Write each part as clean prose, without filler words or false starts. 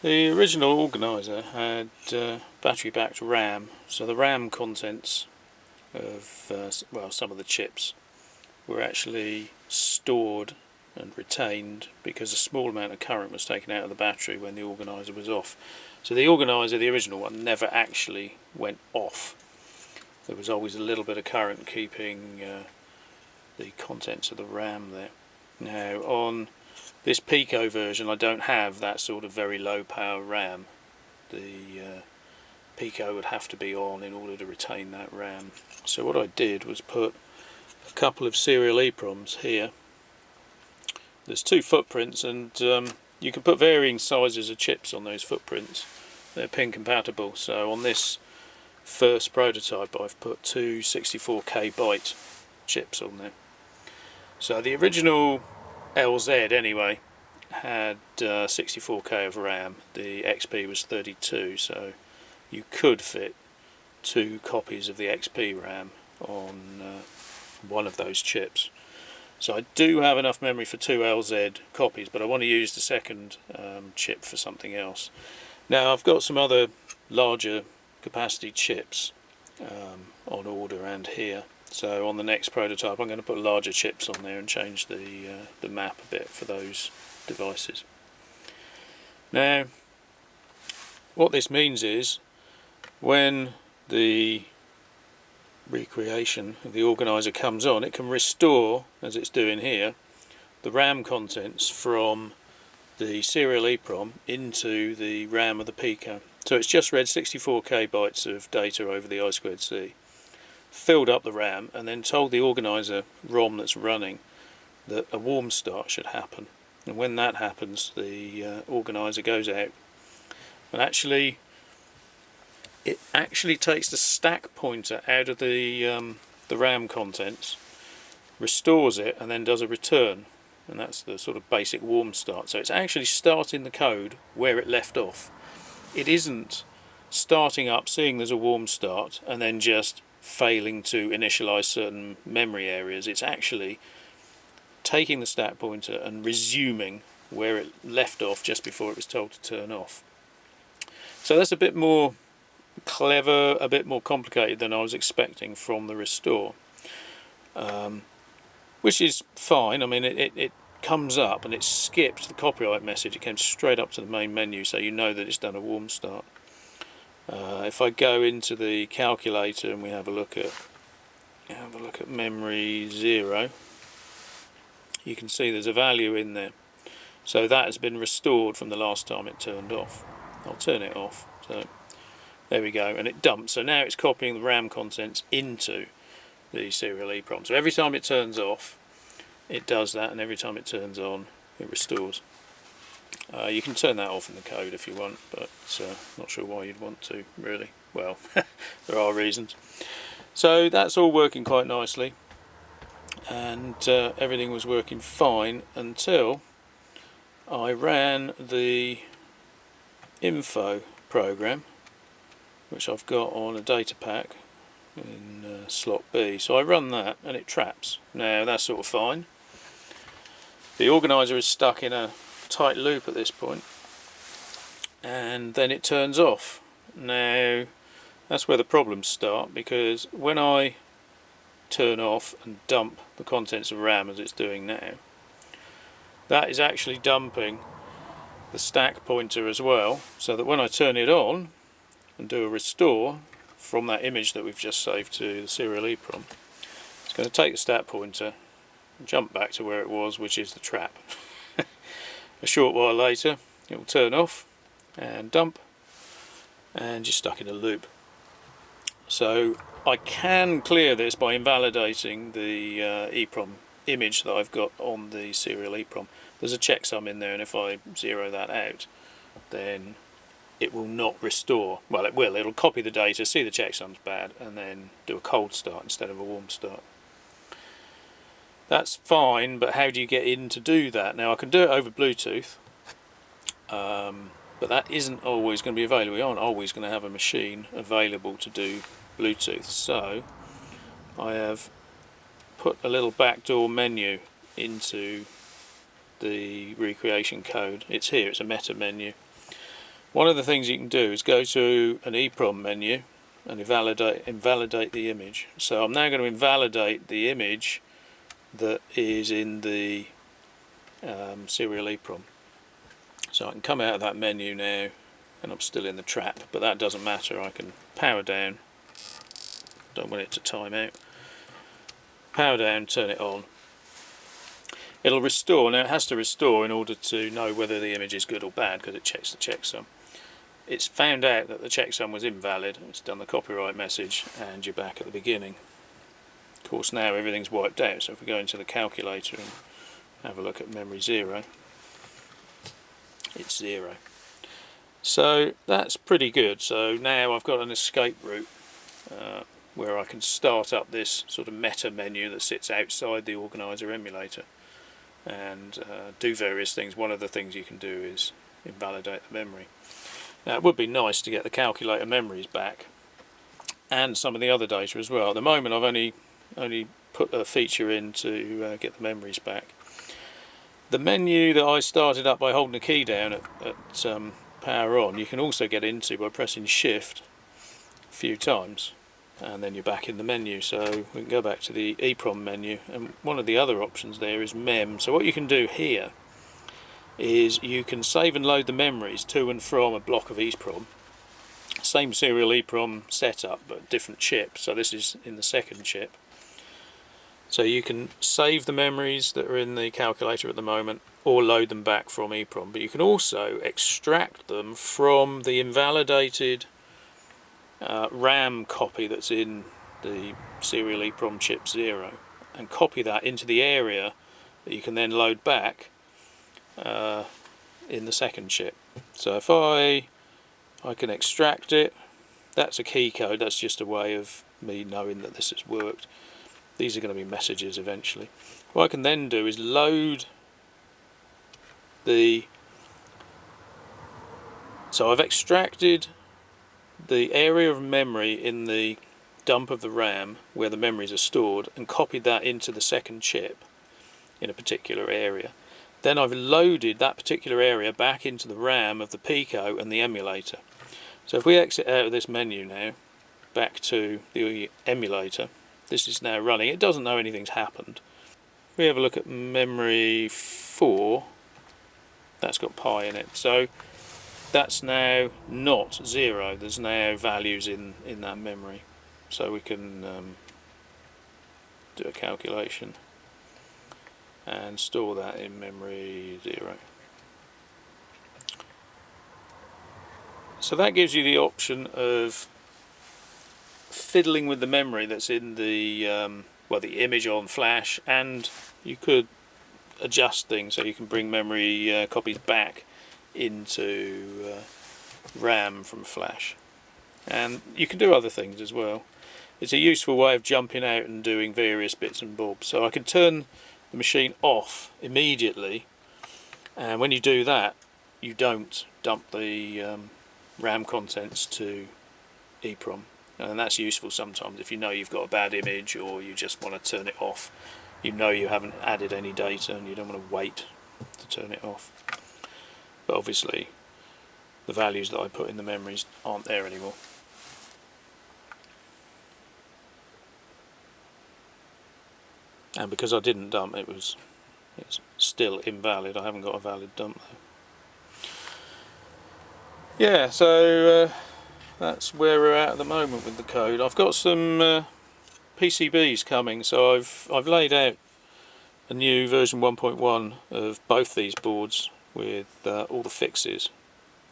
The original organiser had battery-backed RAM, so the RAM contents of well, some of the chips were actually stored and retained because a small amount of current was taken out of the battery when the organiser was off. So the organiser, the original one, never actually went off. There was always a little bit of current keeping the contents of the RAM there. Now on this Pico version I don't have that sort of very low power RAM. The Pico would have to be on in order to retain that RAM. So what I did was put a couple of serial EEPROMs here. There's two footprints, and you can put varying sizes of chips on those footprints. They're pin compatible, so on this first prototype I've put two 64k byte chips on there. So the original LZ anyway had 64k of RAM, the XP was 32, so you could fit two copies of the XP RAM on one of those chips. So I do have enough memory for two LZ copies, but I want to use the second chip for something else. Now I've got some other larger capacity chips on order and here. So on the next prototype I'm going to put larger chips on there and change the map a bit for those devices. Now what this means is when the recreation of the organiser comes on, it can restore, as it's doing here, the RAM contents from the serial EEPROM into the RAM of the Pico. So it's just read 64k bytes of data over the I2C, filled up the RAM, and then told the organiser ROM that's running that a warm start should happen. And when that happens, the organiser goes out and it actually takes the stack pointer out of the RAM contents, restores it, and then does a return, and that's the sort of basic warm start. So it's actually starting the code where it left off. It isn't starting up, seeing there's a warm start, and then just failing to initialize certain memory areas. It's actually taking the stack pointer and resuming where it left off just before it was told to turn off. So that's a bit more clever, a bit more complicated than I was expecting from the restore, which is fine. I mean, it comes up and it skipped the copyright message. It came straight up to the main menu, so you know that it's done a warm start. If I go into the calculator and we have a look at memory 0, you can see there's a value in there. So that has been restored from the last time it turned off. I'll turn it off. So there we go, and it dumps. So now it's copying the RAM contents into the serial EEPROM. So every time it turns off, it does that, and every time it turns on, it restores. You can turn that off in the code if you want, but not sure why you'd want to, really. Well, there are reasons. So that's all working quite nicely, and everything was working fine until I ran the info program, which I've got on a data pack in slot B. So I run that and it traps. Now that's sort of fine. The organiser is stuck in a tight loop at this point, and then it turns off. Now that's where the problems start, because when I turn off and dump the contents of RAM as it's doing now, that is actually dumping the stack pointer as well, so that when I turn it on and do a restore from that image that we've just saved to the serial EEPROM, it's going to take the stack pointer and jump back to where it was, which is the trap. A short while later it will turn off and dump, and you're stuck in a loop. So I can clear this by invalidating the EEPROM image that I've got on the serial EEPROM. There's a checksum in there, and if I zero that out, then it will not restore. Well, it will. It'll copy the data, see the checksum's bad, and then do a cold start instead of a warm start. That's fine, but how do you get in to do that? Now I can do it over Bluetooth, but that isn't always going to be available. We aren't always going to have a machine available to do Bluetooth. So I have put a little backdoor menu into the recreation code. It's here, it's a meta menu, One of the things you can do is go to an EEPROM menu and invalidate the image. So I'm now going to invalidate the image that is in the serial EEPROM. So I can come out of that menu now, and I'm still in the trap, but that doesn't matter. I can power down, don't want it to time out, power down, turn it on. It'll restore. Now it has to restore in order to know whether the image is good or bad, because it checks the checksum. It's found out that the checksum was invalid, it's done the copyright message, and you're back at the beginning. Of course now everything's wiped out, so if we go into the calculator and have a look at memory 0, it's 0. So that's pretty good. So now I've got an escape route where I can start up this sort of meta menu that sits outside the Organiser emulator and do various things. One of the things you can do is invalidate the memory. Now it would be nice to get the calculator memories back and some of the other data as well. At the moment I've only put a feature in to get the memories back. The menu that I started up by holding the key down at power on, you can also get into by pressing shift a few times, and then you're back in the menu. So we can go back to the EEPROM menu, and one of the other options there is mem. So what you can do here is you can save and load the memories to and from a block of EEPROM. Same serial EEPROM setup but different chip, so this is in the second chip. So you can save the memories that are in the calculator at the moment or load them back from EEPROM, but you can also extract them from the invalidated RAM copy that's in the serial EEPROM chip 0 and copy that into the area that you can then load back in the second chip. So if I can extract it, that's a key code, that's just a way of me knowing that this has worked. These are going to be messages eventually. What I can then do is load so I've extracted the area of memory in the dump of the RAM where the memories are stored and copied that into the second chip in a particular area. Then I've loaded that particular area back into the RAM of the Pico and the emulator. So if we exit out of this menu now, back to the emulator, this is now running. It doesn't know anything's happened. If we have a look at memory 4, that's got pi in it. So that's now not 0. There's now values in that memory. So we can do a calculation and store that in memory 0. So that gives you the option of fiddling with the memory that's in the the image on flash, and you could adjust things so you can bring memory copies back into RAM from flash, and you can do other things as well. It's a useful way of jumping out and doing various bits and bobs. So I can turn the machine off immediately, and when you do that you don't dump the RAM contents to EEPROM. And that's useful sometimes if you know you've got a bad image or you just want to turn it off. You know you haven't added any data and you don't want to wait to turn it off. But obviously the values that I put in the memories aren't there anymore. And because I didn't dump, it's still invalid. I haven't got a valid dump though. Yeah, so that's where we're at the moment with the code. I've got some PCBs coming, so I've laid out a new version 1.1 of both these boards with all the fixes.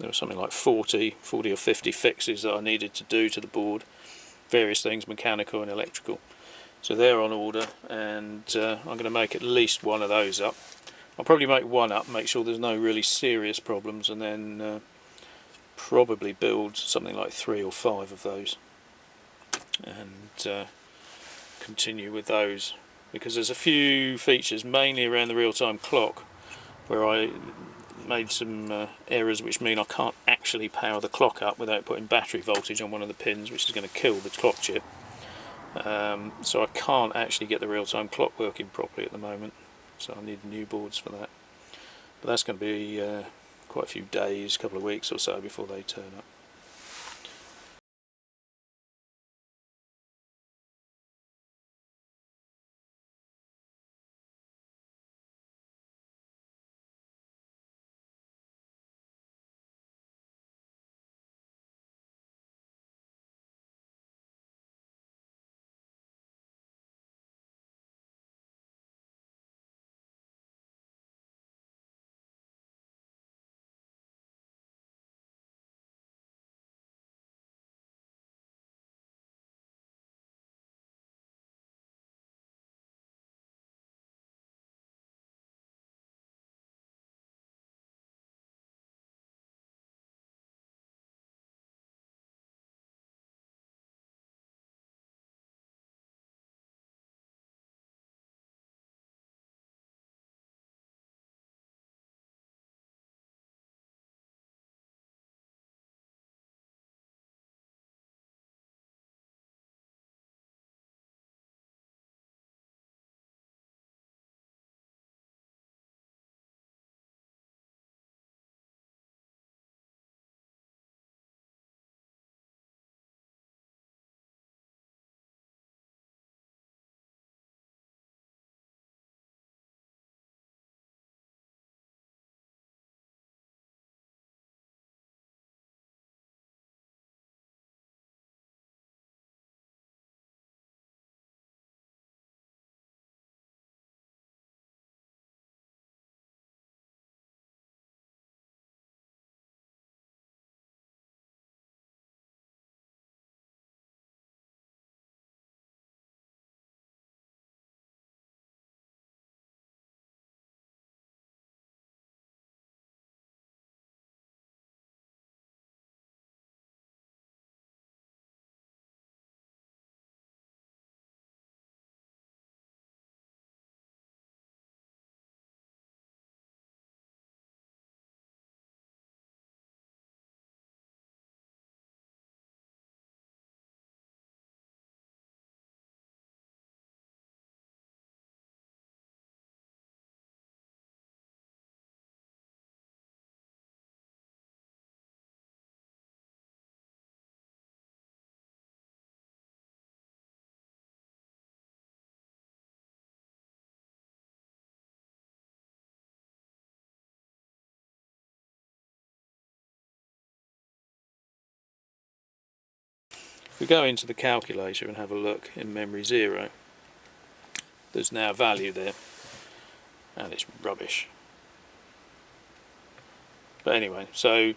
There were something like 40 or 50 fixes that I needed to do to the board, various things, mechanical and electrical. So they're on order, and I'm going to make at least one of those up. I'll probably make one up, make sure there's no really serious problems, and then probably build something like 3 or 5 of those and continue with those, because there's a few features mainly around the real-time clock where I made some errors which mean I can't actually power the clock up without putting battery voltage on one of the pins, which is going to kill the clock chip. So I can't actually get the real-time clock working properly at the moment, so I need new boards for that. But that's going to be quite a few days, couple of weeks or so before they turn up. If we go into the calculator and have a look in memory 0, there's now a value there, and it's rubbish. But anyway, so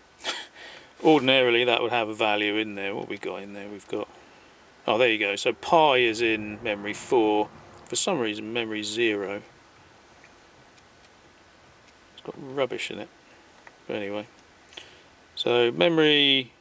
ordinarily that would have a value in there. What have we got in there? We've got, oh, there you go. So pi is in memory 4. For some reason memory 0, it's got rubbish in it. But anyway, so memory